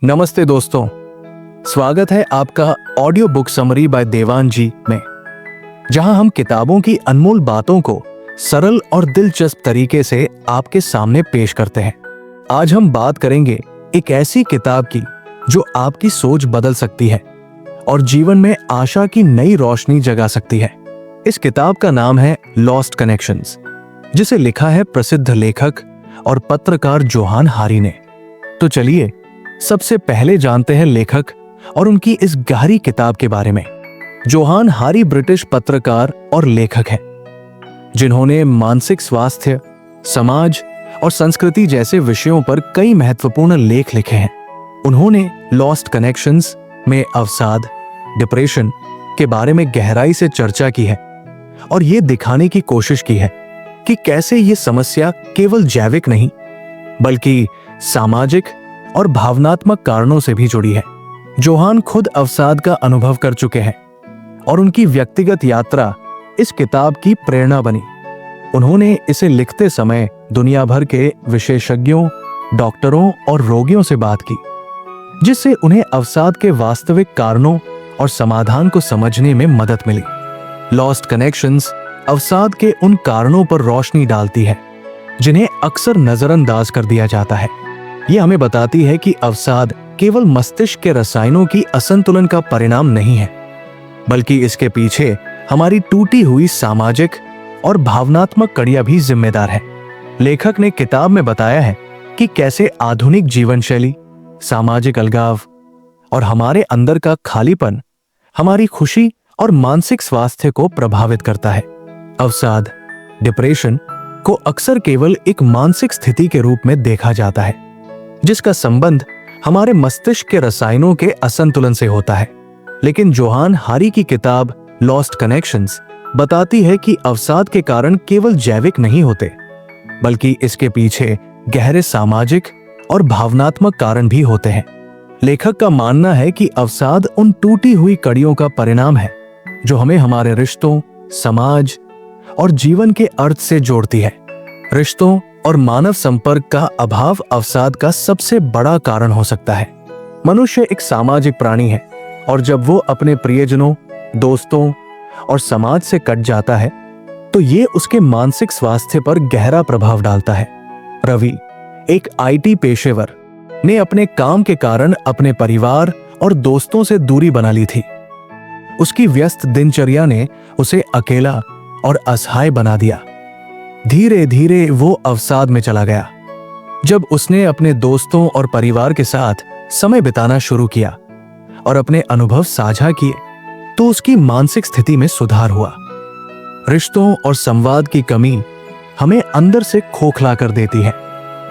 नमस्ते दोस्तों, स्वागत है आपका ऑडियो बुक समरी बाय देवान जी में, जहां हम किताबों की अनमोल बातों को सरल और दिलचस्प तरीके से आपके सामने पेश करते हैं। आज हम बात करेंगे एक ऐसी किताब की जो आपकी सोच बदल सकती है और जीवन में आशा की नई रोशनी जगा सकती है। इस किताब का नाम है लॉस्ट कनेक्शंस, जिसे लिखा है प्रसिद्ध लेखक और पत्रकार जोहान हारी ने। तो चलिए सबसे पहले जानते हैं लेखक और उनकी इस गहरी किताब के बारे में। जोहान हारी ब्रिटिश पत्रकार और लेखक हैं, जिन्होंने मानसिक स्वास्थ्य, समाज और संस्कृति जैसे विषयों पर कई महत्वपूर्ण लेख लिखे हैं। उन्होंने लॉस्ट कनेक्शंस में अवसाद, डिप्रेशन के बारे में गहराई से चर्चा की है और ये दिखाने की कोशिश की है कि कैसे ये समस्या केवल जैविक नहीं बल्कि सामाजिक और भावनात्मक कारणों से भी जुड़ी है। जोहान खुद अवसाद का अनुभव कर चुके हैं और उनकी व्यक्तिगत यात्रा इस किताब की प्रेरणा बनी। उन्होंने इसे लिखते समय दुनिया भर के विशेषज्ञों, डॉक्टरों और रोगियों से बात की, जिससे उन्हें अवसाद के वास्तविक कारणों और समाधान को समझने में मदद मिली। लॉस्ट कनेक्शंस अवसाद के उन कारणों पर रोशनी डालती है जिन्हें अक्सर नजरअंदाज कर दिया जाता है। ये हमें बताती है कि अवसाद केवल मस्तिष्क के रसायनों की असंतुलन का परिणाम नहीं है, बल्कि इसके पीछे हमारी टूटी हुई सामाजिक और भावनात्मक कड़ियां भी जिम्मेदार है। लेखक ने किताब में बताया है कि कैसे आधुनिक जीवन शैली, सामाजिक अलगाव और हमारे अंदर का खालीपन हमारी खुशी और मानसिक स्वास्थ्य को प्रभावित करता है। अवसाद, डिप्रेशन को अक्सर केवल एक मानसिक स्थिति के रूप में देखा जाता है, जिसका संबंध हमारे मस्तिष्क के रसायनों के असंतुलन से होता है। लेकिन जोहान हारी की किताब लॉस्ट कनेक्शंस बताती है कि अवसाद के कारण केवल जैविक नहीं होते, बल्कि इसके पीछे गहरे सामाजिक और भावनात्मक कारण भी होते हैं। लेखक का मानना है कि अवसाद उन टूटी हुई कड़ियों का परिणाम है जो हमें हमारे रिश्तों, समाज और जीवन के अर्थ से जोड़ती है। रिश्तों और मानव संपर्क का अभाव अवसाद का सबसे बड़ा कारण हो सकता है। मनुष्य एक सामाजिक प्राणी है और जब वो अपने प्रियजनों, दोस्तों और समाज से कट जाता है तो ये उसके मानसिक स्वास्थ्य पर गहरा प्रभाव डालता है। रवि, एक आईटी पेशेवर, ने अपने काम के कारण अपने परिवार और दोस्तों से दूरी बना ली थी। उसकी व्यस्त दिनचर्या ने उसे अकेला और असहाय बना दिया। धीरे धीरे वो अवसाद में चला गया। जब उसने अपने दोस्तों और परिवार के साथ समय बिताना शुरू किया और अपने अनुभव साझा किए तो उसकी मानसिक स्थिति में सुधार हुआ। रिश्तों और संवाद की कमी हमें अंदर से खोखला कर देती है।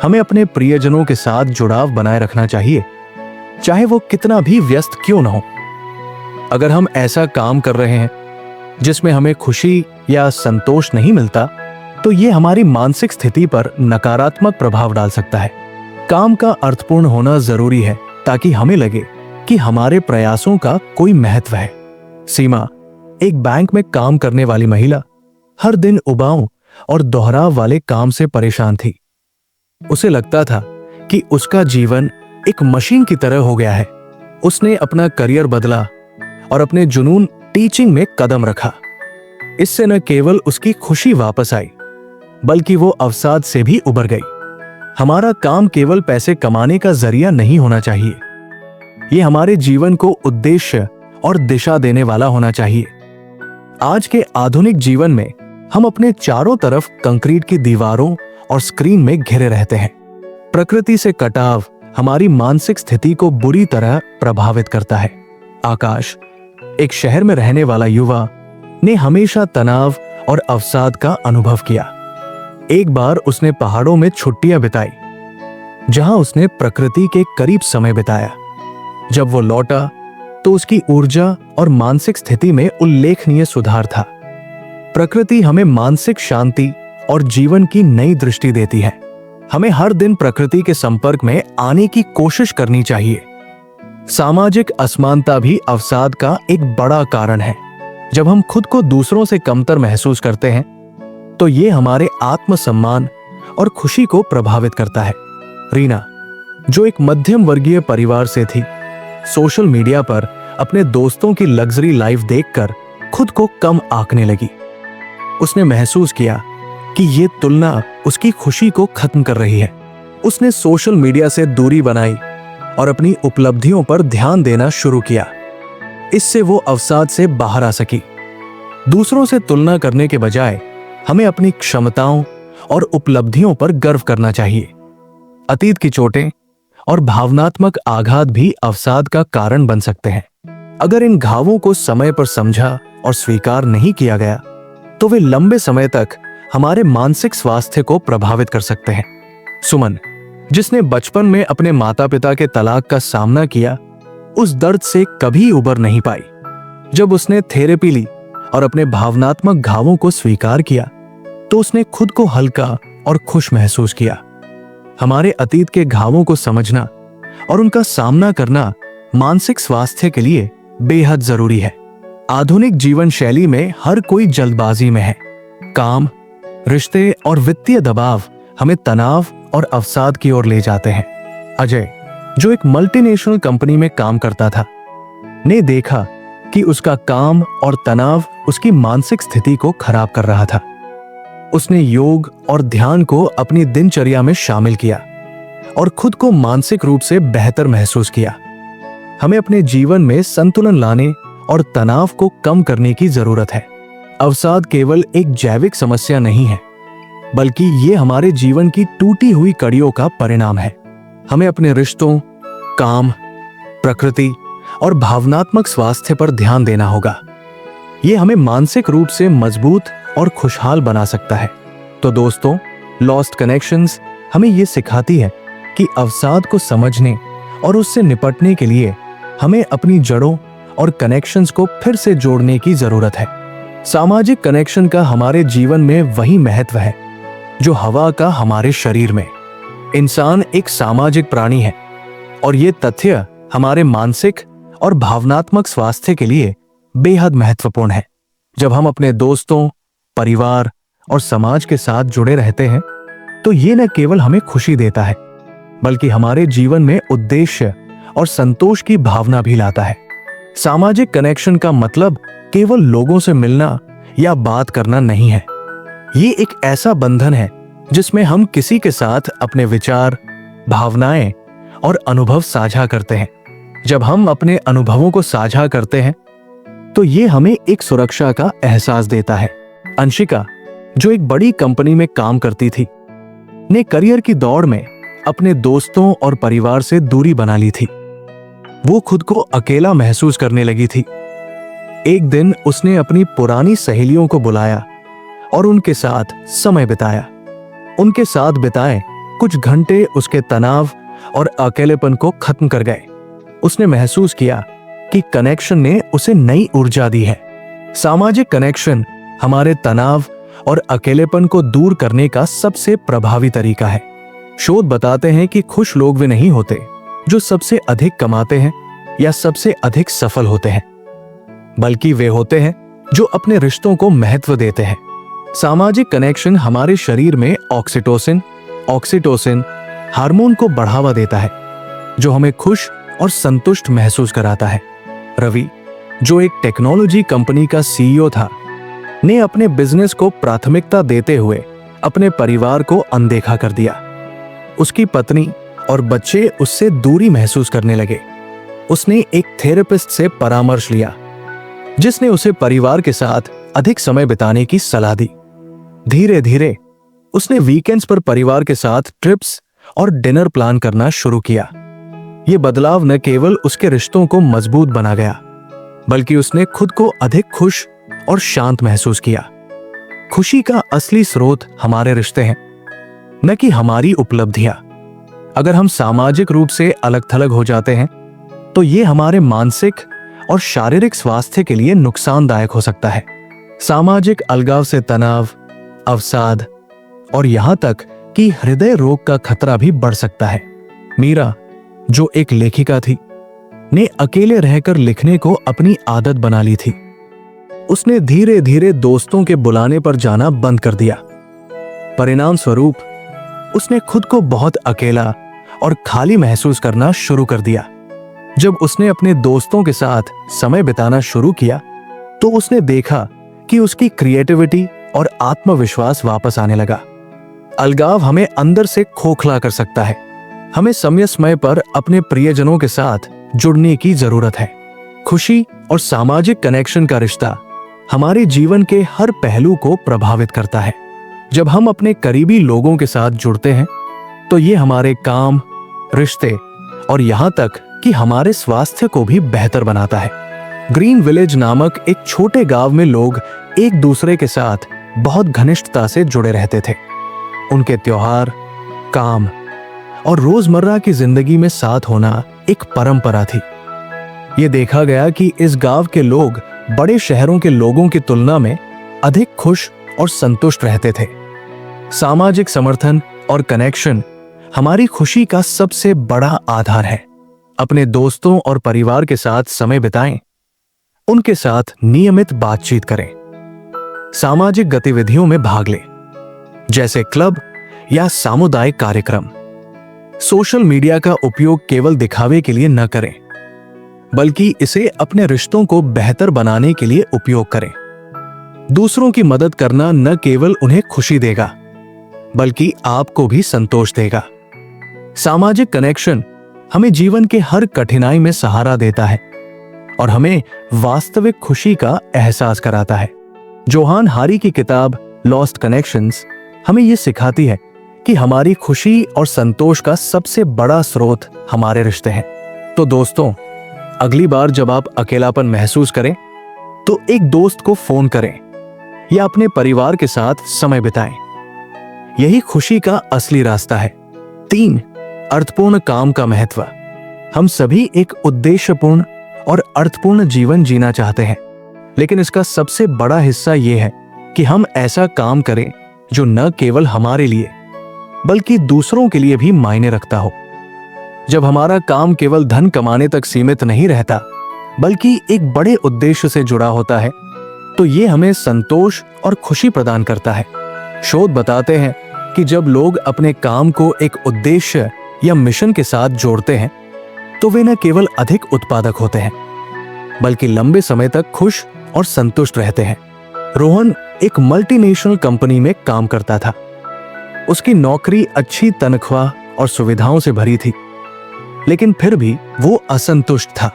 हमें अपने प्रियजनों के साथ जुड़ाव बनाए रखना चाहिए, चाहे वो कितना भी व्यस्त क्यों न हो। अगर हम ऐसा काम कर रहे हैं जिसमें हमें खुशी या संतोष नहीं मिलता, तो ये हमारी मानसिक स्थिति पर नकारात्मक प्रभाव डाल सकता है। काम का अर्थपूर्ण होना जरूरी है ताकि हमें लगे कि हमारे प्रयासों का कोई महत्व है। सीमा, एक बैंक में काम करने वाली महिला, हर दिन उबाऊ और दोहराव वाले काम से परेशान थी। उसे लगता था कि उसका जीवन एक मशीन की तरह हो गया है। उसने अपना करियर बदला और अपने जुनून टीचिंग में कदम रखा। इससे न केवल उसकी खुशी वापस आई, बल्कि वो अवसाद से भी उबर गई। हमारा काम केवल पैसे कमाने का जरिया नहीं होना चाहिए, ये हमारे जीवन को उद्देश्य और दिशा देने वाला होना चाहिए। आज के आधुनिक जीवन में हम अपने चारों तरफ कंक्रीट की दीवारों और स्क्रीन में घिरे रहते हैं। प्रकृति से कटाव हमारी मानसिक स्थिति को बुरी तरह प्रभावित करता है। आकाश, एक शहर में रहने वाला युवा, ने हमेशा तनाव और अवसाद का अनुभव किया। एक बार उसने पहाड़ों में छुट्टियां बिताई, जहां उसने प्रकृति के करीब समय बिताया। जब वो लौटा तो उसकी ऊर्जा और मानसिक स्थिति में उल्लेखनीय सुधार था। प्रकृति हमें मानसिक शांति और जीवन की नई दृष्टि देती है। हमें हर दिन प्रकृति के संपर्क में आने की कोशिश करनी चाहिए। सामाजिक असमानता भी अवसाद का एक बड़ा कारण है। जब हम खुद को दूसरों से कमतर महसूस करते हैं तो ये हमारे आत्मसम्मान और खुशी को प्रभावित करता है। रीना, जो एक मध्यम वर्गीय परिवार से थी, सोशल मीडिया पर अपने दोस्तों की लग्जरी लाइफ देखकर खुद को कम आंकने लगी। उसने महसूस किया कि ये तुलना उसकी खुशी को खत्म कर रही है। उसने सोशल मीडिया से दूरी बनाई और अपनी उपलब्धियों पर ध्यान देना शुरू किया। इससे वो अवसाद से बाहर आ सकी। दूसरों से तुलना करने के बजाय हमें अपनी क्षमताओं और उपलब्धियों पर गर्व करना चाहिए। अतीत की चोटें और भावनात्मक आघात भी अवसाद का कारण बन सकते हैं। अगर इन घावों को समय पर समझा और स्वीकार नहीं किया गया तो वे लंबे समय तक हमारे मानसिक स्वास्थ्य को प्रभावित कर सकते हैं। सुमन, जिसने बचपन में अपने माता पिता के तलाक का सामना किया, उस दर्द से कभी उबर नहीं पाई। जब उसने थेरेपी ली और अपने भावनात्मक घावों को स्वीकार किया तो उसने खुद को हल्का और खुश महसूस किया। हमारे अतीत के घावों को समझना और उनका सामना करना मानसिक स्वास्थ्य के लिए बेहद जरूरी है। आधुनिक जीवन शैली में हर कोई जल्दबाजी में है। काम, रिश्ते और वित्तीय दबाव हमें तनाव और अवसाद की ओर ले जाते हैं। अजय, जो एक मल्टीनेशनल कंपनी में काम करता था, ने देखा कि उसका काम और तनाव उसकी मानसिक स्थिति को खराब कर रहा था। उसने योग और ध्यान को अपनी दिनचर्या में शामिल किया और खुद को मानसिक रूप से बेहतर महसूस किया। हमें अपने जीवन में संतुलन लाने और तनाव को कम करने की जरूरत है। अवसाद केवल एक जैविक समस्या नहीं है, बल्कि ये हमारे जीवन की टूटी हुई कड़ियों का परिणाम है। हमें अपने रिश्तों, काम, प्रकृति और भावनात्मक स्वास्थ्य पर ध्यान देना होगा। ये हमें मानसिक रूप से मजबूत और खुशहाल बना सकता है। तो दोस्तों, लॉस्ट कनेक्शंस हमें ये सिखाती है कि अवसाद को समझने और उससे निपटने के लिए हमें अपनी जड़ों और कनेक्शंस को फिर से जोड़ने की जरूरत है। सामाजिक कनेक्शन का हमारे जीवन में वही महत्व है जो हवा का हमारे शरीर में। इंसान एक सामाजिक प्राणी है और ये तथ्य हमारे मानसिक और भावनात्मक स्वास्थ्य के लिए बेहद महत्वपूर्ण है। जब हम अपने दोस्तों, परिवार और समाज के साथ जुड़े रहते हैं तो ये न केवल हमें खुशी देता है, बल्कि हमारे जीवन में उद्देश्य और संतोष की भावना भी लाता है। सामाजिक कनेक्शन का मतलब केवल लोगों से मिलना या बात करना नहीं है। ये एक ऐसा बंधन है जिसमें हम किसी के साथ अपने विचार, भावनाएं और अनुभव साझा करते हैं। जब हम अपने अनुभवों को साझा करते हैं तो ये हमें एक सुरक्षा का एहसास देता है। अंशिका, जो एक बड़ी कंपनी में काम करती थी, ने करियर की दौड़ में अपने दोस्तों और परिवार से दूरी बना ली थी। वो खुद को अकेला महसूस करने लगी थी। एक दिन उसने अपनी पुरानी सहेलियों को बुलाया और उनके साथ समय बिताया। उनके साथ बिताए कुछ घंटे उसके तनाव और अकेलेपन को खत्म कर गए। उसने महसूस किया कि कनेक्शन ने उसे नई ऊर्जा दी है। सामाजिक कनेक्शन हमारे तनाव और अकेलेपन को दूर करने का सबसे प्रभावी तरीका है। शोध बताते हैं कि खुश लोग वे नहीं होते जो सबसे अधिक कमाते हैं या सबसे अधिक सफल होते हैं, बल्कि वे होते हैं जो अपने रिश्तों को महत्व देते हैं। सामाजिक कनेक्शन हमारे शरीर में ऑक्सीटोसिन हार्मोन को बढ़ावा देता है, जो हमें खुश और संतुष्ट महसूस कराता है। रवि, जो एक टेक्नोलॉजी कंपनी का सीईओ था, ने अपने बिजनेस को प्राथमिकता देते हुए अपने परिवार को अनदेखा कर दिया। उसकी पत्नी और बच्चे उससे दूरी महसूस करने लगे। उसने एक थेरेपिस्ट से परामर्श लिया, जिसने उसे परिवार के साथ अधिक समय बिताने की सलाह दी। धीरे धीरे उसने वीकेंड्स पर परिवार के साथ ट्रिप्स और डिनर प्लान करना शुरू किया। यह बदलाव न केवल उसके रिश्तों को मजबूत बना गया, बल्कि उसने खुद को अधिक खुश और शांत महसूस किया। खुशी का असली स्रोत हमारे रिश्ते हैं, न कि हमारी उपलब्धियां। अगर हम सामाजिक रूप से अलग थलग हो जाते हैं तो ये हमारे मानसिक और शारीरिक स्वास्थ्य के लिए नुकसानदायक हो सकता है। सामाजिक अलगाव से तनाव, अवसाद और यहां तक कि हृदय रोग का खतरा भी बढ़ सकता है। मीरा, जो एक लेखिका थी, ने अकेले रहकर लिखने को अपनी आदत बना ली थी। उसने धीरे धीरे दोस्तों के बुलाने पर जाना बंद कर दिया। परिणाम स्वरूप उसने खुद को बहुत अकेला और खाली महसूस करना शुरू कर दिया। जब उसने अपने दोस्तों के साथ समय बिताना शुरू किया तो उसने देखा कि उसकी क्रिएटिविटी और आत्मविश्वास वापस आने लगा। अलगाव हमें अंदर से खोखला कर सकता है। हमें समय समय पर अपने प्रियजनों के साथ जुड़ने की जरूरत है। खुशी और सामाजिक कनेक्शन का रिश्ता हमारे जीवन के हर पहलू को प्रभावित करता है। जब हम अपने करीबी लोगों के साथ जुड़ते हैं तो ये हमारे काम, रिश्ते और यहाँ तक कि हमारे स्वास्थ्य को भी बेहतर बनाता है। ग्रीन विलेज नामक एक छोटे गांव में लोग एक दूसरे के साथ बहुत घनिष्ठता से जुड़े रहते थे। उनके त्योहार, काम और रोजमर्रा की जिंदगी में साथ होना एक परंपरा थी। ये देखा गया कि इस गांव के लोग बड़े शहरों के लोगों की तुलना में अधिक खुश और संतुष्ट रहते थे। सामाजिक समर्थन और कनेक्शन हमारी खुशी का सबसे बड़ा आधार है। अपने दोस्तों और परिवार के साथ समय बिताएं, उनके साथ नियमित बातचीत करें, सामाजिक गतिविधियों में भाग लें, जैसे क्लब या सामुदायिक कार्यक्रम। सोशल मीडिया का उपयोग केवल दिखावे के लिए न करें, बल्कि इसे अपने रिश्तों को बेहतर बनाने के लिए उपयोग करें। दूसरों की मदद करना न केवल उन्हें खुशी देगा, बल्कि आपको भी संतोष देगा। सामाजिक कनेक्शन हमें जीवन के हर कठिनाई में सहारा देता है और हमें वास्तविक खुशी का एहसास कराता है। जोहान हारी की किताब लॉस्ट कनेक्शंस हमें यह सिखाती है कि हमारी खुशी और संतोष का सबसे बड़ा स्रोत हमारे रिश्ते हैं। तो दोस्तों, अगली बार जब आप अकेलापन महसूस करें तो एक दोस्त को फोन करें या अपने परिवार के साथ समय बिताएं। यही खुशी का असली रास्ता है। 3. अर्थपूर्ण काम का महत्व। हम सभी एक उद्देश्यपूर्ण और अर्थपूर्ण जीवन जीना चाहते हैं, लेकिन इसका सबसे बड़ा हिस्सा यह है कि हम ऐसा काम करें जो न केवल हमारे लिए बल्कि दूसरों के लिए भी मायने रखता हो। जब हमारा काम केवल धन कमाने तक सीमित नहीं रहता, बल्कि एक बड़े उद्देश्य से जुड़ा होता है, तो ये हमें संतोष और खुशी प्रदान करता है। शोध बताते हैं कि जब लोग अपने काम को एक उद्देश्य या मिशन के साथ जोड़ते हैं, तो वे न केवल अधिक उत्पादक होते हैं, बल्कि लंबे समय तक खुश और संतुष्ट रहते हैं। रोहन एक मल्टीनेशनल कंपनी में काम करता था। उसकी नौकरी अच्छी तनख्वाह और सुविधाओं से भरी थी, लेकिन फिर भी वो असंतुष्ट था।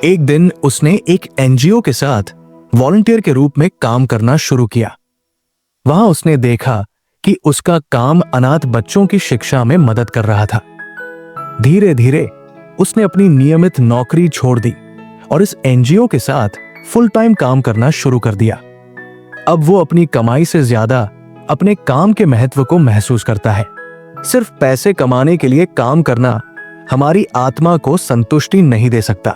एक दिन उसने एक एनजीओ के साथ वॉलंटियर के रूप में काम करना शुरू किया। वहां उसने देखा कि उसका काम अनाथ बच्चों की शिक्षा में मदद कर रहा था। धीरे धीरे उसने अपनी नियमित नौकरी छोड़ दी और इस एनजीओ के साथ फुल टाइम काम करना शुरू कर दिया। अब वो अपनी कमाई से ज्यादा अपने काम के महत्व को महसूस करता है। सिर्फ पैसे कमाने के लिए काम करना हमारी आत्मा को संतुष्टि नहीं दे सकता।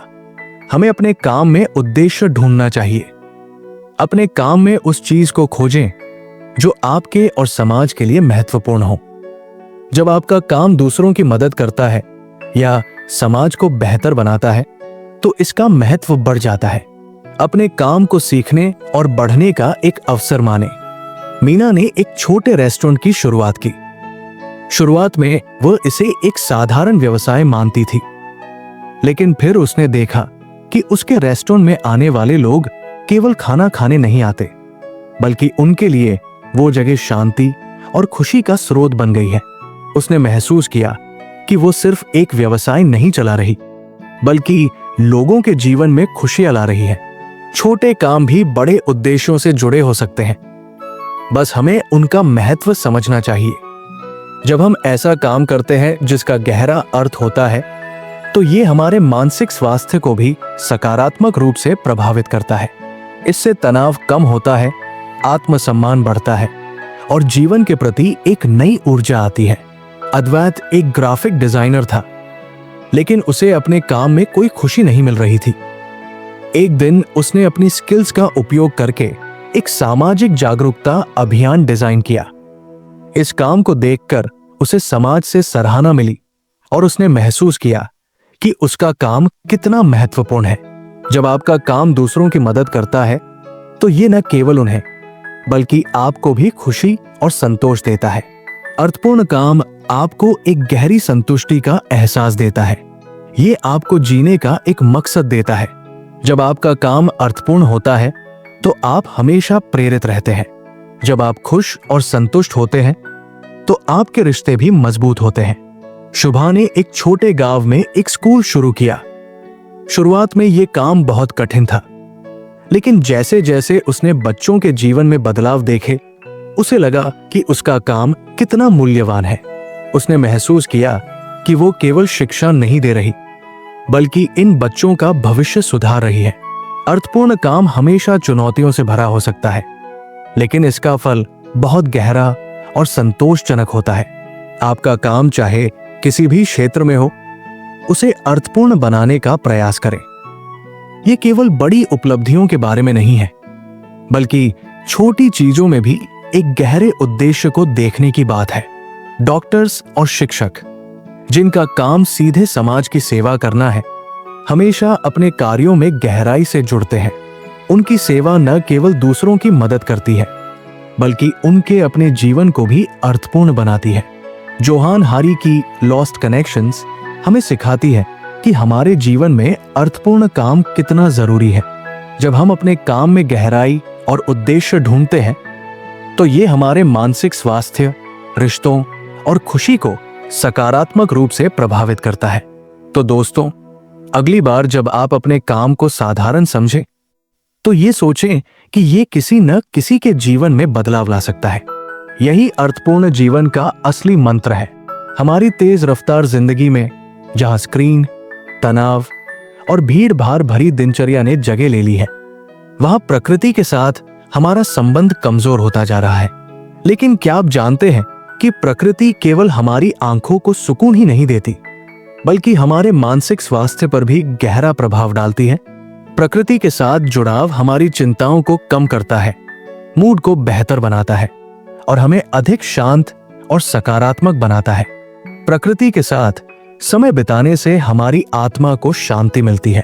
हमें अपने काम में उद्देश्य ढूंढना चाहिए। अपने काम में उस चीज को खोजें जो आपके और समाज के लिए महत्वपूर्ण हो। जब आपका काम दूसरों की मदद करता है या समाज को बेहतर बनाता है, तो इसका महत्व बढ़ जाता है। अपने काम को सीखने और बढ़ने का एक अवसर माने। मीना ने एक छोटे रेस्टोरेंट की शुरुआत की। शुरुआत में वह इसे एक साधारण व्यवसाय मानती थी, लेकिन फिर उसने देखा कि उसके रेस्टोरेंट में आने वाले लोग केवल खाना खाने नहीं आते, बल्कि उनके लिए वो जगह शांति और खुशी का स्रोत बन गई है। उसने महसूस किया कि वो सिर्फ एक व्यवसाय नहीं चला रही, बल्कि लोगों के जीवन में खुशियां ला रही है। छोटे काम भी बड़े उद्देश्यों से जुड़े हो सकते हैं, बस हमें उनका महत्व समझना चाहिए। जब हम ऐसा काम करते हैं जिसका गहरा अर्थ होता है, तो ये हमारे मानसिक स्वास्थ्य को भी सकारात्मक रूप से प्रभावित करता है। इससे तनाव कम होता है, आत्मसम्मान बढ़ता है और जीवन के प्रति एक नई ऊर्जा आती है। अद्वैत एक ग्राफिक डिजाइनर था, लेकिन उसे अपने काम में कोई खुशी नहीं मिल रही थी। एक दिन उसने अपनी स्किल्स का उपयोग करके एक सामाजिक जागरूकता अभियान डिजाइन किया। इस काम को देखकर उसे समाज से सराहना मिली और उसने महसूस किया कि उसका काम कितना महत्वपूर्ण है। जब आपका काम दूसरों की मदद करता है, तो ये न केवल उन्हें बल्कि आपको भी खुशी और संतोष देता है। अर्थपूर्ण काम आपको एक गहरी संतुष्टि का एहसास देता है। ये आपको जीने का एक मकसद देता है। जब आपका काम अर्थपूर्ण होता है तो आप हमेशा प्रेरित रहते हैं। जब आप खुश और संतुष्ट होते हैं तो आपके रिश्ते भी मजबूत होते हैं। शुभा ने एक छोटे गांव में एक स्कूल शुरू किया। शुरुआत में यह काम बहुत कठिन था, लेकिन जैसे जैसे उसने बच्चों के जीवन में बदलाव देखे, उसे लगा कि उसका काम कितना मूल्यवान है। उसने महसूस किया कि वो केवल शिक्षा नहीं दे रही, बल्कि इन बच्चों का भविष्य सुधार रही है। अर्थपूर्ण काम हमेशा चुनौतियों से भरा हो सकता है, लेकिन इसका फल बहुत गहरा और संतोषजनक होता है। आपका काम चाहे किसी भी क्षेत्र में हो, उसे अर्थपूर्ण बनाने का प्रयास करें। यह केवल बड़ी उपलब्धियों के बारे में नहीं है, बल्कि छोटी चीजों में भी एक गहरे उद्देश्य को देखने की बात है। डॉक्टर्स और शिक्षक, जिनका काम सीधे समाज की सेवा करना है, हमेशा अपने कार्यों में गहराई से जुड़ते हैं। उनकी सेवा न केवल दूसरों की मदद करती है, बल्कि उनके अपने जीवन को भी अर्थपूर्ण बनाती है। जोहान हारी की लॉस्ट कनेक्शंस हमें सिखाती है कि हमारे जीवन में अर्थपूर्ण काम कितना जरूरी है। जब हम अपने काम में गहराई और उद्देश्य ढूंढते हैं, तो ये हमारे मानसिक स्वास्थ्य, रिश्तों और खुशी को सकारात्मक रूप से प्रभावित करता है। तो दोस्तों, अगली बार जब आप अपने काम को साधारण समझें, तो ये सोचें कि ये किसी न किसी के जीवन में बदलाव ला सकता है। यही अर्थपूर्ण जीवन का असली मंत्र है। हमारी तेज रफ्तार जिंदगी में, जहां स्क्रीन, तनाव और भीड़ भाड़ भरी दिनचर्या ने जगह ले ली है, वहां प्रकृति के साथ हमारा संबंध कमजोर होता जा रहा है। लेकिन क्या आप जानते हैं कि प्रकृति केवल हमारी आंखों को सुकून ही नहीं देती, बल्कि हमारे मानसिक स्वास्थ्य पर भी गहरा प्रभाव डालती है। प्रकृति के साथ जुड़ाव हमारी चिंताओं को कम करता है, मूड को बेहतर बनाता है और हमें अधिक शांत और सकारात्मक बनाता है। प्रकृति के साथ समय बिताने से हमारी आत्मा को शांति मिलती है।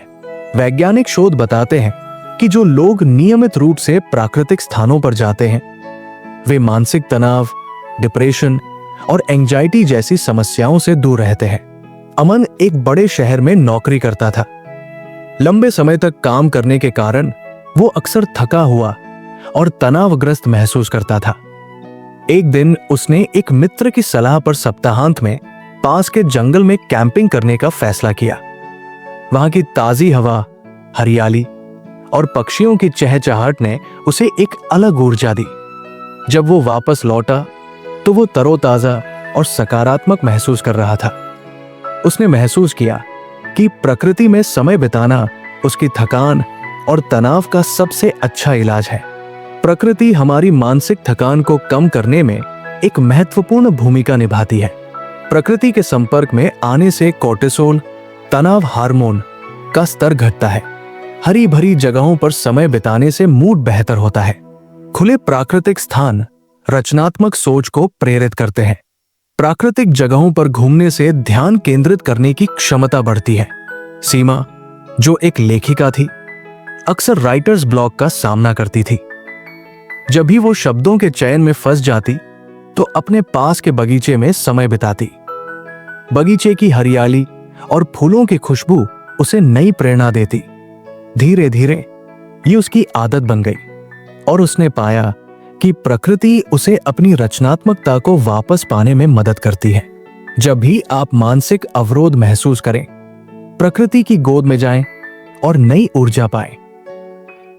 वैज्ञानिक शोध बताते हैं कि जो लोग नियमित रूप से प्राकृतिक स्थानों पर जाते हैं, वे मानसिक तनाव, डिप्रेशन और एंजाइटी जैसी समस्याओं से दूर रहते हैं। अमन एक बड़े शहर में नौकरी करता था। लंबे समय तक काम करने के कारण वो अक्सर थका हुआ और तनावग्रस्त महसूस करता था। एक दिन उसने एक मित्र की सलाह पर सप्ताहांत में पास के जंगल में कैंपिंग करने का फैसला किया। वहां की ताजी हवा, हरियाली और पक्षियों की चहचहाहट ने उसे एक अलग ऊर्जा दी। जब वो वापस लौटा तो वो तरोताजा और सकारात्मक महसूस कर रहा था। उसने महसूस किया कि प्रकृति में समय बिताना उसकी थकान और तनाव का सबसे अच्छा इलाज है। प्रकृति हमारी मानसिक थकान को कम करने में एक महत्वपूर्ण भूमिका निभाती है। प्रकृति के संपर्क में आने से कोर्टिसोल, तनाव हार्मोन का स्तर घटता है। हरी भरी जगहों पर समय बिताने से मूड बेहतर होता है। खुले प्राकृतिक स्थान रचनात्मक सोच को प्रेरित करते हैं। प्राकृतिक जगहों पर घूमने से ध्यान केंद्रित करने की क्षमता बढ़ती है। सीमा, जो एक लेखिका थी, अक्सर राइटर्स ब्लॉक का सामना करती थी। जब भी वो शब्दों के चयन में फंस जाती, तो अपने पास के बगीचे में समय बिताती। बगीचे की हरियाली और फूलों की खुशबू उसे नई प्रेरणा देती। धीरे धीरे ये उसकी आदत बन गई और उसने पाया कि प्रकृति उसे अपनी रचनात्मकता को वापस पाने में मदद करती है। जब भी आप मानसिक अवरोध महसूस करें, प्रकृति की गोद में जाएं और नई ऊर्जा पाएं।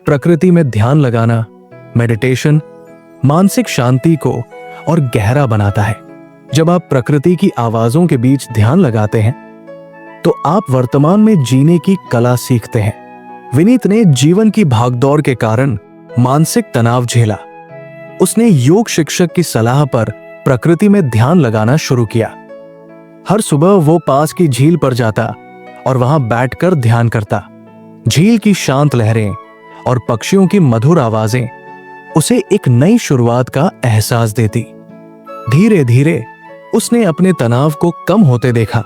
प्रकृति में ध्यान लगाना, मेडिटेशन, मानसिक शांति को और गहरा बनाता है। जब आप प्रकृति की आवाजों के बीच ध्यान लगाते हैं, तो आप वर्तमान में जीने की कला सीखते हैं। विनीत ने जीवन की भागदौड़ के कारण मानसिक तनाव झेला। उसने योग शिक्षक की सलाह पर प्रकृति में ध्यान लगाना शुरू किया। हर सुबह वो पास की झील पर जाता और वहां बैठकर ध्यान करता। झील की शांत लहरें और पक्षियों की मधुर आवाजें उसे एक नई शुरुआत का एहसास देती। धीरे धीरे उसने अपने तनाव को कम होते देखा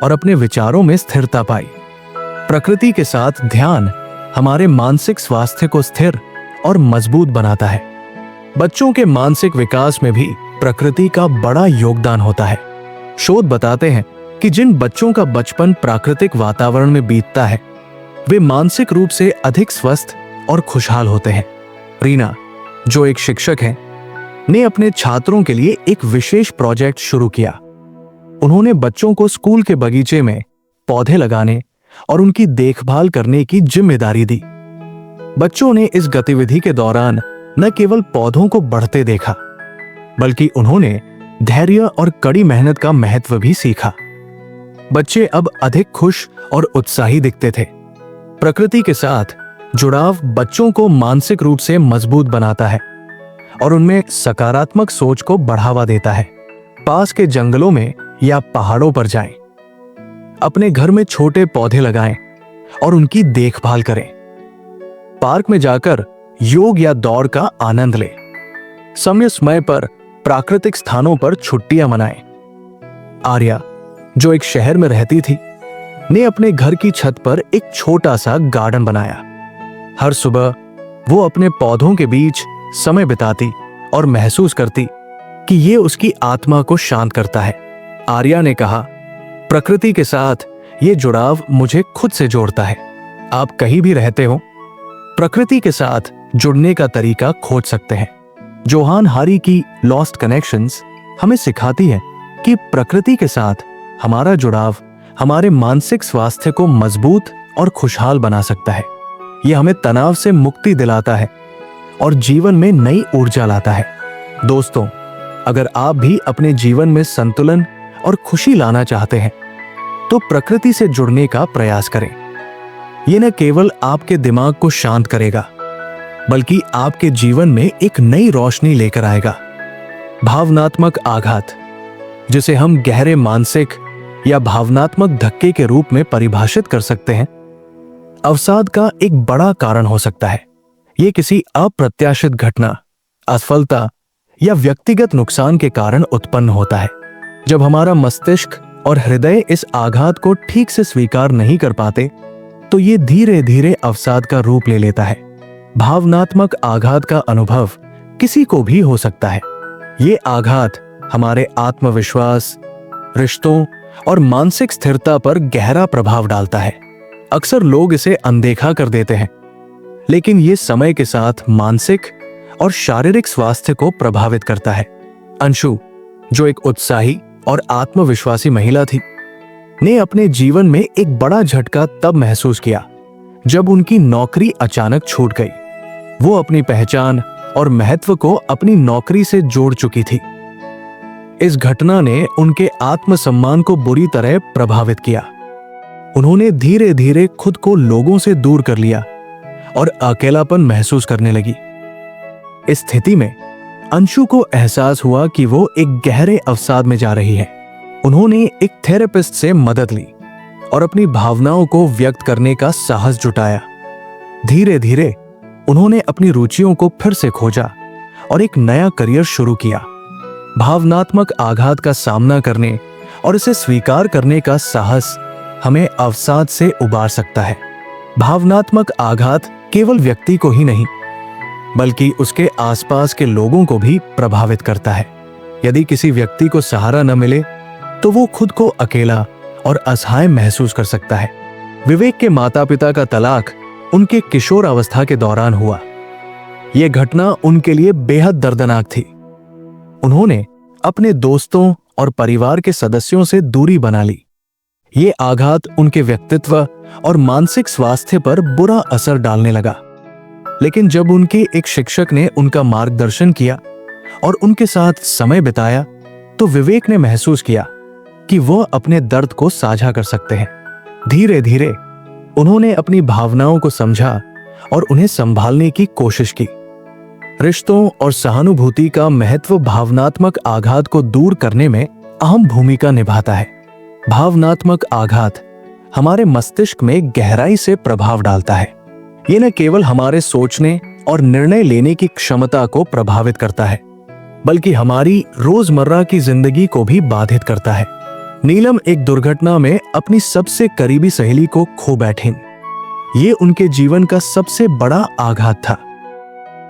और अपने विचारों में स्थिरता पाई। प्रकृति के साथ ध्यान हमारे मानसिक स्वास्थ्य को स्थिर और मजबूत बनाता है। बच्चों के मानसिक विकास में भी प्रकृति का बड़ा योगदान होता है। शोध बताते हैं कि जिन बच्चों का बचपन प्राकृतिक वातावरण में बीतता है वे मानसिक रूप से अधिक स्वस्थ और खुशहाल होते हैं। रीना, जो एक शिक्षक हैं, ने अपने छात्रों के लिए एक विशेष प्रोजेक्ट शुरू किया। उन्होंने बच्चों को स्कूल के बगीचे में पौधे लगाने और उनकी देखभाल करने की जिम्मेदारी दी। बच्चों ने इस गतिविधि के दौरान न केवल पौधों को बढ़ते देखा, बल्कि उन्होंने धैर्य और कड़ी मेहनत का महत्व भी सीखा। बच्चे अब अधिक खुश और उत्साही दिखते थे। प्रकृति के साथ जुड़ाव बच्चों को मानसिक रूप से मजबूत बनाता है और उनमें सकारात्मक सोच को बढ़ावा देता है। पास के जंगलों में या पहाड़ों पर जाएं, अपने घर में छोटे पौधे लगाएं और उनकी देखभाल करें। पार्क में जाकर योग या दौड़ का आनंद लें। समय पर प्राकृतिक स्थानों पर छुट्टियां मनाएं। आर्या, जो एक शहर में रहती थी, ने अपने घर की छत पर एक छोटा सा गार्डन बनाया। हर सुबह वो अपने पौधों के बीच समय बिताती और महसूस करती कि ये उसकी आत्मा को शांत करता है। आर्या ने कहा, प्रकृति के साथ ये जुड़ाव मुझे खुद से जोड़ता है। आप कहीं भी रहते हो, प्रकृति के साथ जुड़ने का तरीका खोज सकते हैं। जोहान हारी की लॉस्ट कनेक्शंस हमें सिखाती है कि प्रकृति के साथ हमारा जुड़ाव हमारे मानसिक स्वास्थ्य को मजबूत और खुशहाल बना सकता है। यह हमें तनाव से मुक्ति दिलाता है और जीवन में नई ऊर्जा लाता है। दोस्तों, अगर आप भी अपने जीवन में संतुलन और खुशी लाना चाहते हैं तो प्रकृति से जुड़ने का प्रयास करें। यह न केवल आपके दिमाग को शांत करेगा, बल्कि आपके जीवन में एक नई रोशनी लेकर आएगा। भावनात्मक आघात, जिसे हम गहरे मानसिक या भावनात्मक धक्के के रूप में परिभाषित कर सकते हैं, अवसाद का एक बड़ा कारण हो सकता है। यह किसी अप्रत्याशित घटना, असफलता या व्यक्तिगत नुकसान के कारण उत्पन्न होता है। जब हमारा मस्तिष्क और हृदय इस आघात को ठीक से स्वीकार नहीं कर पाते, तो ये धीरे धीरे अवसाद का रूप ले लेता है। भावनात्मक आघात का अनुभव किसी को भी हो सकता है। ये आघात हमारे आत्मविश्वास, रिश्तों और मानसिक स्थिरता पर गहरा प्रभाव डालता है। अक्सर लोग इसे अनदेखा कर देते हैं, लेकिन ये समय के साथ मानसिक और शारीरिक स्वास्थ्य को प्रभावित करता है। अंशु, जो एक उत्साही और आत्मविश्वासी महिला थी, ने अपने जीवन में एक बड़ा झटका तब महसूस किया जब उनकी नौकरी अचानक छूट गई। वो अपनी पहचान और महत्व को अपनी नौकरी से जोड़ चुकी थी। इस घटना ने उनके आत्मसम्मान को बुरी तरह प्रभावित किया। उन्होंने धीरे धीरे खुद को लोगों से दूर कर लिया और अकेलापन महसूस करने लगी। इस स्थिति में अंशु को एहसास हुआ कि वो एक गहरे अवसाद में जा रही है। उन्होंने एक थेरेपिस्ट से मदद ली और अपनी भावनाओं को व्यक्त करने का साहस जुटाया। धीरे धीरे उन्होंने अपनी रुचियों को फिर से खोजा और एक नया करियर शुरू किया। भावनात्मक आघात का सामना करने और इसे स्वीकार करने का साहस हमें अवसाद से उबार सकता है। भावनात्मक आघात केवल व्यक्ति को ही नहीं, बल्कि उसके आसपास के लोगों को भी प्रभावित करता है। यदि किसी व्यक्ति को सहारा न मिले तो वो खुद को अकेला और असहाय महसूस कर सकता है। विवेक के माता पिता का तलाक उनके किशोर अवस्था के दौरान हुआ। यह घटना उनके लिए बेहद दर्दनाक थी। उन्होंने अपने दोस्तों और परिवार के सदस्यों से दूरी बना ली। ये आघात उनके व्यक्तित्व और मानसिक स्वास्थ्य पर बुरा असर डालने लगा। लेकिन जब उनके एक शिक्षक ने उनका मार्गदर्शन किया और उनके साथ समय बिताया, तो विवेक ने महसूस किया कि वह अपने दर्द को साझा कर सकते हैं। धीरे धीरे उन्होंने अपनी भावनाओं को समझा और उन्हें संभालने की कोशिश की। रिश्तों और सहानुभूति का महत्व भावनात्मक आघात को दूर करने में अहम भूमिका निभाता है। भावनात्मक आघात हमारे मस्तिष्क में गहराई से प्रभाव डालता है। ये न केवल हमारे सोचने और निर्णय लेने की क्षमता को प्रभावित करता है, बल्कि हमारी रोजमर्रा की जिंदगी को भी बाधित करता है। नीलम एक दुर्घटना में अपनी सबसे करीबी सहेली को खो बैठीं। ये उनके जीवन का सबसे बड़ा आघात था।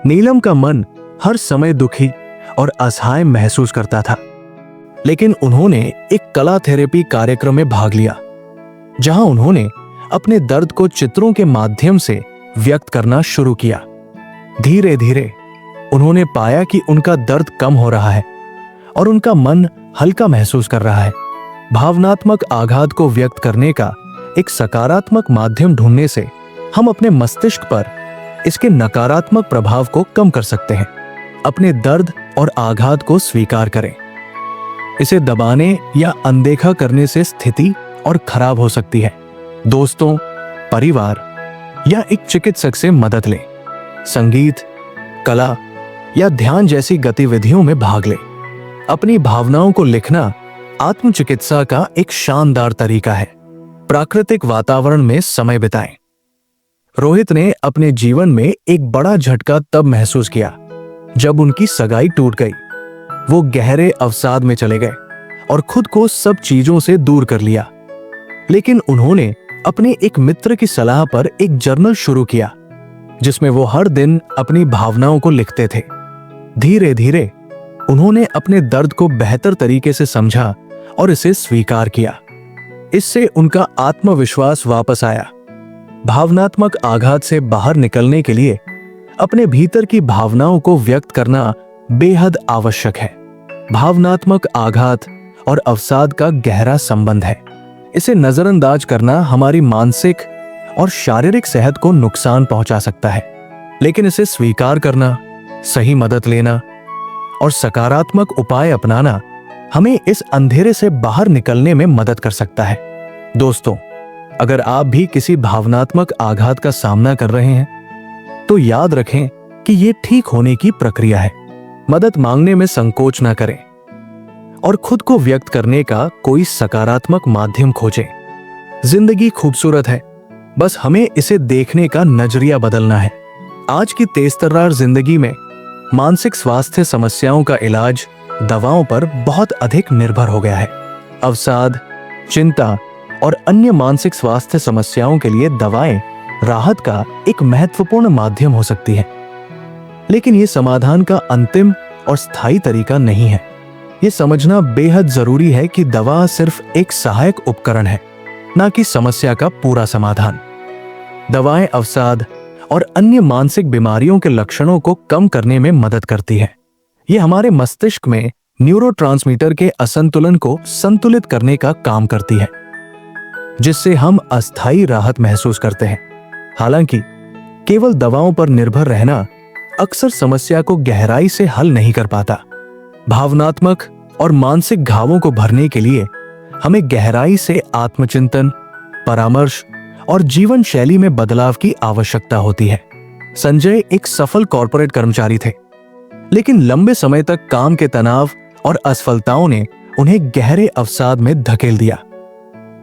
नीलम का मन हर समय दुखी और असहाय महसूस करता था। लेकिन उन्होंने एक कला थेरेपी कार्यक्रम में भाग लिया, जहां उन्होंने अपने दर्द को चित्रों के माध्यम से व्यक्त करना शुरू किया। धीरे धीरे उन्होंने पाया कि उनका दर्द कम हो रहा है और उनका मन हल्का महसूस कर रहा है। भावनात्मक आघात को व्यक्त करने का एक सकारात्मक माध्यम ढूंढने से हम अपने मस्तिष्क पर इसके नकारात्मक प्रभाव को कम कर सकते हैं। अपने दर्द और आघात को स्वीकार करें। इसे दबाने या अनदेखा करने से स्थिति और खराब हो सकती है। दोस्तों, परिवार या एक चिकित्सक से मदद लें। संगीत, कला या ध्यान जैसी गतिविधियों में भाग लें। अपनी भावनाओं को लिखना आत्मचिकित्सा का एक शानदार तरीका है। प्राकृतिक वातावरण में समय बिताएं। रोहित ने अपने जीवन में एक बड़ा झटका तब महसूस किया जब उनकी सगाई टूट गई। वो गहरे अवसाद में चले गए और खुद को सब चीजों से दूर कर लिया। लेकिन उन्होंने अपने एक मित्र की सलाह पर एक जर्नल शुरू किया, जिसमें वो हर दिन अपनी भावनाओं को लिखते थे। धीरे धीरे उन्होंने अपने दर्द को बेहतर तरीके से समझा और इसे स्वीकार किया। इससे उनका आत्मविश्वास वापस आया। भावनात्मक आघात से बाहर निकलने के लिए अपने भीतर की भावनाओं को व्यक्त करना बेहद आवश्यक है। भावनात्मक आघात और अवसाद का गहरा संबंध है। इसे नजरअंदाज करना हमारी मानसिक और शारीरिक सेहत को नुकसान पहुंचा सकता है, लेकिन इसे स्वीकार करना, सही मदद लेना और सकारात्मक उपाय अपनाना हमें इस अंधेरे से बाहर निकलने में मदद कर सकता है। दोस्तों, अगर आप भी किसी भावनात्मक आघात का सामना कर रहे हैं, तो याद रखें कि यह ठीक होने की प्रक्रिया है। मदद मांगने में संकोच न करें और खुद को व्यक्त करने का कोई सकारात्मक माध्यम खोजें। जिंदगी खूबसूरत है, बस हमें इसे देखने का नजरिया बदलना है। आज की तेजतर्रार जिंदगी में मानसिक स्वास्थ्य समस्याओं का इलाज दवाओं पर बहुत अधिक निर्भर हो गया है। अवसाद, चिंता और अन्य मानसिक स्वास्थ्य समस्याओं के लिए दवाएं राहत का एक महत्वपूर्ण माध्यम हो सकती है, लेकिन ये समाधान का अंतिम और स्थायी तरीका नहीं है। ये समझना बेहद जरूरी है कि दवा सिर्फ एक सहायक उपकरण है, न कि समस्या का पूरा समाधान। दवाएं अवसाद और अन्य मानसिक बीमारियों के लक्षणों को कम करने में मदद करती है। ये हमारे मस्तिष्क में न्यूरोट्रांसमीटर के असंतुलन को संतुलित करने का काम करती है, जिससे हम अस्थायी राहत महसूस करते हैं। हालांकि केवल दवाओं पर निर्भर रहना अक्सर समस्या को गहराई से हल नहीं कर पाता। भावनात्मक और मानसिक घावों को भरने के लिए हमें गहराई से आत्मचिंतन, परामर्श और जीवन शैली में बदलाव की आवश्यकता होती है। संजय एक सफल कॉर्पोरेट कर्मचारी थे, लेकिन लंबे समय तक काम के तनाव और असफलताओं ने उन्हें गहरे अवसाद में धकेल दिया।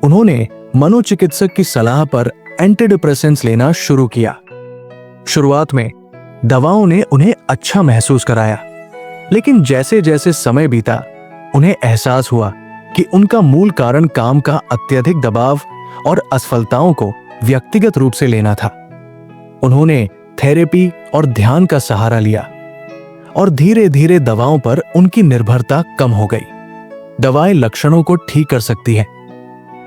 उन्होंने मनोचिकित्सक की सलाह पर एंटीडिप्रेसेंट्स लेना शुरू किया। शुरुआत में दवाओं ने उन्हें अच्छा महसूस कराया, लेकिन जैसे जैसे समय बीता उन्हें एहसास हुआ कि उनका मूल कारण काम का अत्यधिक दबाव और असफलताओं को व्यक्तिगत रूप से लेना था। उन्होंने थेरेपी और ध्यान का सहारा लिया और धीरे धीरे दवाओं पर उनकी निर्भरता कम हो गई। दवाएं लक्षणों को ठीक कर सकती हैं,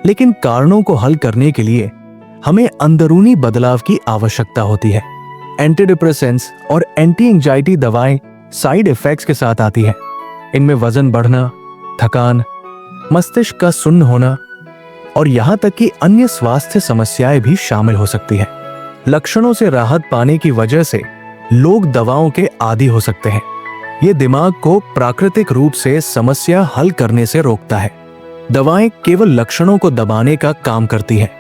लेकिन कारणों को हल करने के लिए हमें अंदरूनी बदलाव की आवश्यकता होती है। एंटीडिप्रेसेंट्स और एंटी एंजाइटी दवाएं साइड इफेक्ट्स के साथ आती हैं। इनमें वजन बढ़ना, थकान, मस्तिष्क का सुन्न होना और यहां तक कि अन्य स्वास्थ्य समस्याएं भी शामिल हो सकती है। लक्षणों से राहत पाने की वजह से लोग दवाओं के आदी हो सकते हैं। ये दिमाग को प्राकृतिक रूप से समस्या हल करने से रोकता है। दवाएं केवल लक्षणों को दबाने का काम करती है।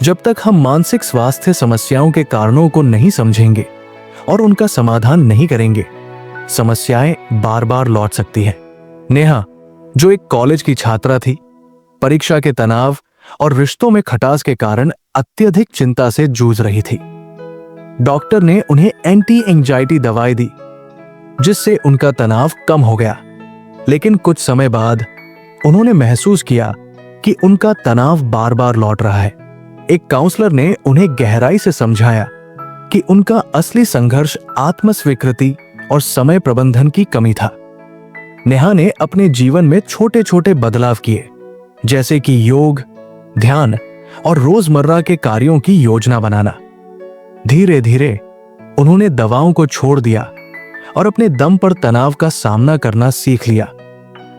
जब तक हम मानसिक स्वास्थ्य समस्याओं के कारणों को नहीं समझेंगे और उनका समाधान नहीं करेंगे, समस्याएं बार बार लौट सकती हैं। नेहा, जो एक कॉलेज की छात्रा थी, परीक्षा के तनाव और रिश्तों में खटास के कारण अत्यधिक चिंता से जूझ रही थी। डॉक्टर ने उन्हें एंटी एंजाइटी दवाई दी, जिससे उनका तनाव कम हो गया। लेकिन कुछ समय बाद उन्होंने महसूस किया कि उनका तनाव बार बार लौट रहा है। एक काउंसलर ने उन्हें गहराई से समझाया कि उनका असली संघर्ष आत्मस्वीकृति और समय प्रबंधन की कमी था। नेहा ने अपने जीवन में छोटे छोटे बदलाव किए, जैसे कि योग, ध्यान और रोजमर्रा के कार्यों की योजना बनाना। धीरे धीरे उन्होंने दवाओं को छोड़ दिया और अपने दम पर तनाव का सामना करना सीख लिया।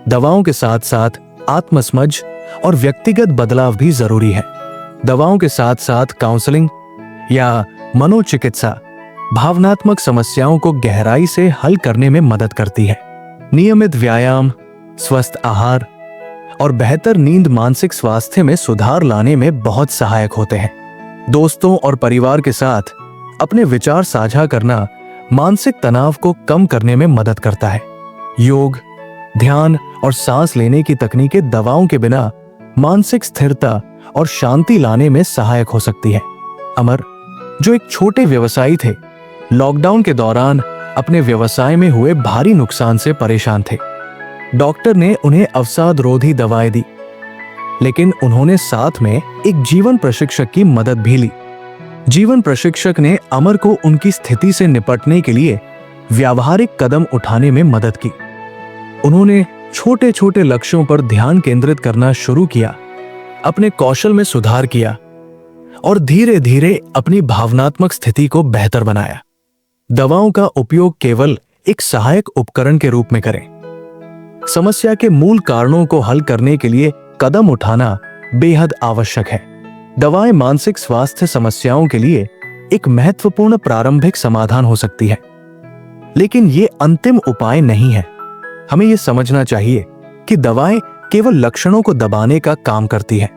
दवाओं के साथ साथ आत्मसमझ और व्यक्तिगत बदलाव भी जरूरी है। दवाओं के साथ साथ काउंसलिंग या मनोचिकित्सा भावनात्मक समस्याओं को गहराई से हल करने में मदद करती है। नियमित व्यायाम, स्वस्थ आहार और बेहतर नींद मानसिक स्वास्थ्य में सुधार लाने में बहुत सहायक होते हैं। दोस्तों और परिवार के साथ अपने विचार साझा करना मानसिक तनाव को कम करने में मदद करता है। योग, ध्यान और सांस लेने की तकनीकें दवाओं के बिना मानसिक स्थिरता और शांति लाने में सहायक हो सकती है। अमर, जो एक छोटे व्यवसायी थे, लॉकडाउन के दौरान अपने व्यवसाय में हुए भारी नुकसान से परेशान थे। डॉक्टर ने उन्हें अवसाद रोधी दवाएं दी, लेकिन उन्होंने साथ में एक जीवन प्रशिक्षक की मदद भी ली। जीवन प्रशिक्षक ने अमर को उनकी स्थिति से निपटने के लिए व्यावहारिक कदम उठाने में मदद की। उन्होंने छोटे छोटे लक्ष्यों पर ध्यान केंद्रित करना शुरू किया, अपने कौशल में सुधार किया और धीरे धीरे अपनी भावनात्मक स्थिति को बेहतर बनाया। दवाओं का उपयोग केवल एक सहायक उपकरण के रूप में करें। समस्या के मूल कारणों को हल करने के लिए कदम उठाना बेहद आवश्यक है। दवाएं मानसिक स्वास्थ्य समस्याओं के लिए एक महत्वपूर्ण प्रारंभिक समाधान हो सकती है, लेकिन ये अंतिम उपाय नहीं है। हमें यह समझना चाहिए कि दवाएं केवल लक्षणों को दबाने का काम करती है,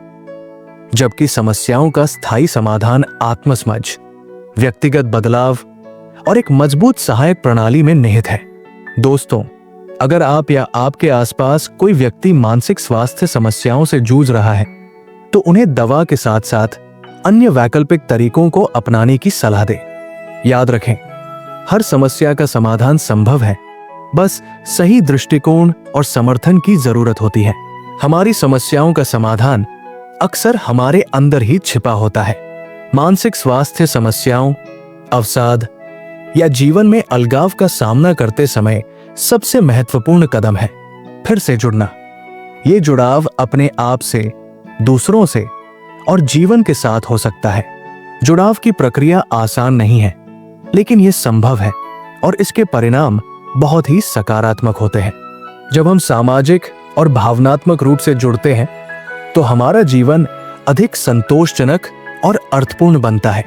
जबकि समस्याओं का स्थायी समाधान आत्मसमझ, व्यक्तिगत बदलाव और एक मजबूत सहायक प्रणाली में निहित है। दोस्तों, अगर आप या आपके आसपास कोई व्यक्ति मानसिक स्वास्थ्य समस्याओं से जूझ रहा है, तो उन्हें दवा के साथ साथ अन्य वैकल्पिक तरीकों को अपनाने की सलाह दें। याद रखें, हर समस्या का समाधान संभव है, बस सही दृष्टिकोण और समर्थन की जरूरत होती है। हमारी समस्याओं का समाधान अक्सर हमारे अंदर ही छिपा होता है। मानसिक स्वास्थ्य समस्याओं, अवसाद या जीवन में अलगाव का सामना करते समय सबसे महत्वपूर्ण कदम है फिर से जुड़ना। ये जुड़ाव अपने आप से, दूसरों से और जीवन के साथ हो सकता है। जुड़ाव की प्रक्रिया आसान नहीं है, लेकिन यह संभव है और इसके परिणाम बहुत ही सकारात्मक होते हैं। जब हम सामाजिक और भावनात्मक रूप से जुड़ते हैं, तो हमारा जीवन अधिक संतोषजनक और अर्थपूर्ण बनता है।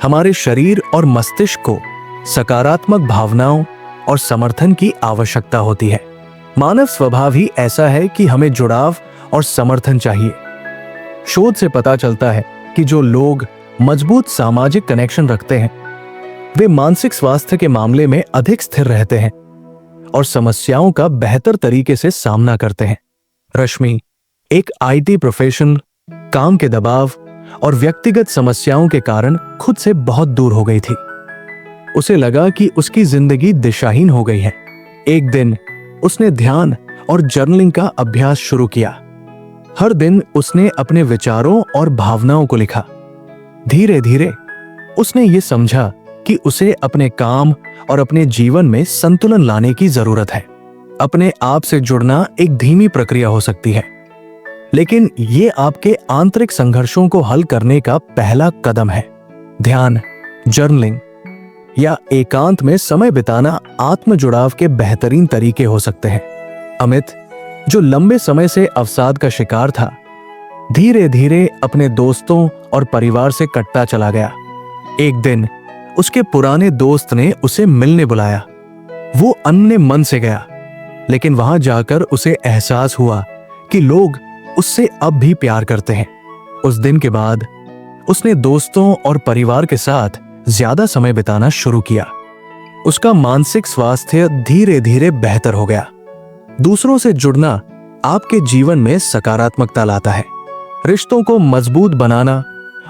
हमारे शरीर और मस्तिष्क को सकारात्मक भावनाओं और समर्थन की आवश्यकता होती है। मानव स्वभाव ही ऐसा है कि हमें जुड़ाव और समर्थन चाहिए। शोध से पता चलता है कि जो लोग मजबूत सामाजिक कनेक्शन रखते हैं, वे मानसिक स्वास्थ्य के मामले में अधिक स्थिर रहते हैं और समस्याओं का बेहतर तरीके से सामना करते हैं। रश्मि, एक आईटी प्रोफेशनल, काम के दबाव और व्यक्तिगत समस्याओं के कारण खुद से बहुत दूर हो गई थी। उसे लगा कि उसकी जिंदगी दिशाहीन हो गई है। एक दिन उसने ध्यान और जर्नलिंग का अभ्यास शुरू किया। हर दिन उसने अपने विचारों और भावनाओं को लिखा। धीरे धीरे उसने ये समझा कि उसे अपने काम और अपने जीवन में संतुलन लाने की जरूरत है। अपने आप से जुड़ना एक धीमी प्रक्रिया हो सकती है, लेकिन ये आपके आंतरिक संघर्षों को हल करने का पहला कदम है। ध्यान, जर्नलिंग या एकांत में समय बिताना आत्म जुड़ाव के बेहतरीन तरीके हो सकते हैं। अमित, जो लंबे समय से अवसाद का शिकार था, धीरे धीरे अपने दोस्तों और परिवार से कटता चला गया। एक दिन उसके पुराने दोस्त ने उसे मिलने बुलाया। वो अन्य मन से गया, लेकिन वहां जाकर उसे एहसास हुआ कि लोग उससे अब भी प्यार करते हैं। उस दिन के बाद उसने दोस्तों और परिवार के साथ ज्यादा समय बिताना शुरू किया। उसका मानसिक स्वास्थ्य धीरे धीरे बेहतर हो गया। दूसरों से जुड़ना आपके जीवन में सकारात्मकता लाता है। रिश्तों को मजबूत बनाना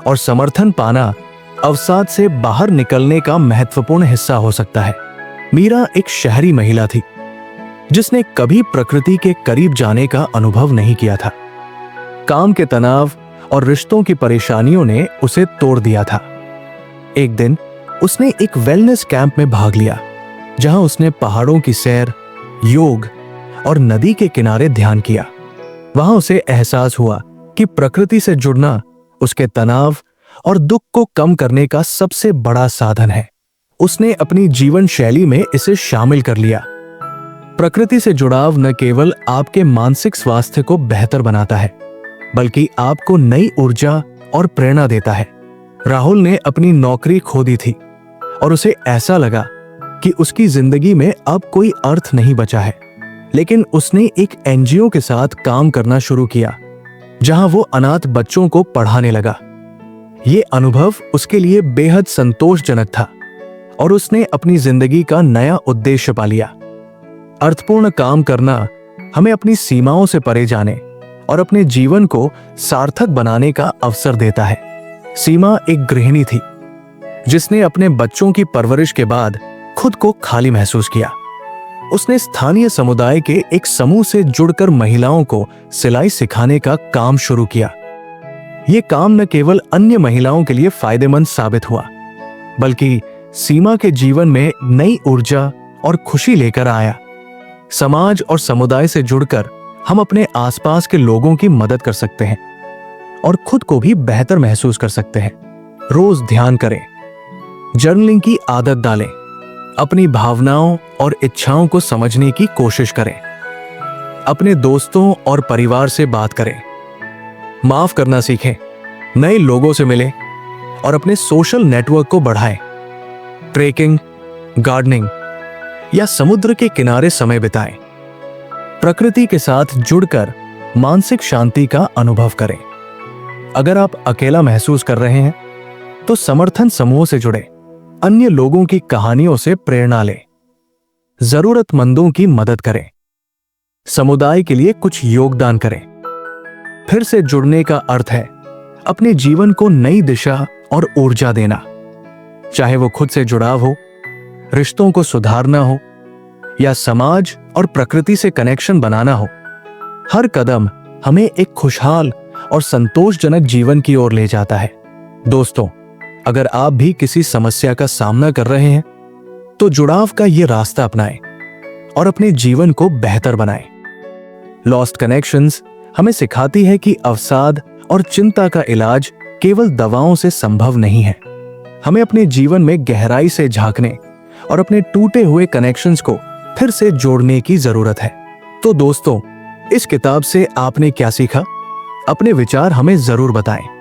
और समर्थन पाना अवसाद से बाहर निकलने का महत्वपूर्ण हिस्सा हो सकता है। मीरा एक शहरी महिला थी, जिसने कभी प्रकृति के करीब जाने का अनुभव नहीं किया था। काम के तनाव और रिश्तों की परेशानियों ने उसे तोड़ दिया था। एक दिन उसने एक वेलनेस कैंप में भाग लिया, जहां उसने पहाड़ों की सैर, योग और नदी के किनारे ध्यान किया। वहां उसे एहसास हुआ कि प्रकृति से जुड़ना उसके तनाव और दुख को कम करने का सबसे बड़ा साधन है। उसने अपनी जीवन शैली में इसे शामिल कर लिया। प्रकृति से जुड़ाव न केवल आपके मानसिक स्वास्थ्य को बेहतर बनाता है, बल्कि आपको नई ऊर्जा और प्रेरणा देता है। राहुल ने अपनी नौकरी खो दी थी और उसे ऐसा लगा कि उसकी जिंदगी में अब कोई अर्थ नहीं बचा है। लेकिन उसने एक एनजीओ के साथ काम करना शुरू किया, जहां वो अनाथ बच्चों को पढ़ाने लगा। ये अनुभव उसके लिए बेहद संतोषजनक था और उसने अपनी जिंदगी का नया उद्देश्य पा लिया। अर्थपूर्ण काम करना हमें अपनी सीमाओं से परे जाने और अपने जीवन को सार्थक बनाने का अवसर देता है। सीमा एक गृहिणी थी जिसने अपने बच्चों की परवरिश के बाद खुद को खाली महसूस किया। उसने स्थानीय समुदाय के एक समूह से जुड़कर महिलाओं को सिलाई सिखाने का काम शुरू किया। यह काम न केवल अन्य महिलाओं के लिए फायदेमंद साबित हुआ, बल्कि सीमा के जीवन में नई ऊर्जा और खुशी लेकर आया। समाज और समुदाय से जुड़कर हम अपने आसपास के लोगों की मदद कर सकते हैं और खुद को भी बेहतर महसूस कर सकते हैं। रोज ध्यान करें, जर्नलिंग की आदत डालें, अपनी भावनाओं और इच्छाओं को समझने की कोशिश करें, अपने दोस्तों और परिवार से बात करें, माफ करना सीखें, नए लोगों से मिलें और अपने सोशल नेटवर्क को बढ़ाएं। ट्रेकिंग, गार्डनिंग या समुद्र के किनारे समय बिताएं। प्रकृति के साथ जुड़कर मानसिक शांति का अनुभव करें। अगर आप अकेला महसूस कर रहे हैं तो समर्थन समूह से जुड़े, अन्य लोगों की कहानियों से प्रेरणा लें, जरूरतमंदों की मदद करें, समुदाय के लिए कुछ योगदान करें। फिर से जुड़ने का अर्थ है अपने जीवन को नई दिशा और ऊर्जा देना। चाहे वो खुद से जुड़ाव हो, रिश्तों को सुधारना हो या समाज और प्रकृति से कनेक्शन बनाना हो, हर कदम हमें एक खुशहाल और संतोषजनक जीवन की ओर ले जाता है। दोस्तों, अगर आप भी किसी समस्या का सामना कर रहे हैं तो जुड़ाव का ये रास्ता अपनाएं और अपने जीवन को बेहतर बनाएं। लॉस्ट कनेक्शंस हमें सिखाती है कि अवसाद और चिंता का इलाज केवल दवाओं से संभव नहीं है। हमें अपने जीवन में गहराई से झांकने और अपने टूटे हुए कनेक्शंस को फिर से जोड़ने की जरूरत है। तो दोस्तों, इस किताब से आपने क्या सीखा? अपने विचार हमें जरूर बताएं।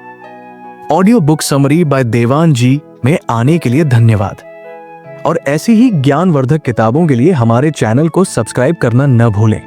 ऑडियो बुक समरी बाय देवान जी में आने के लिए धन्यवाद। और ऐसी ही ज्ञानवर्धक किताबों के लिए हमारे चैनल को सब्सक्राइब करना न भूलें।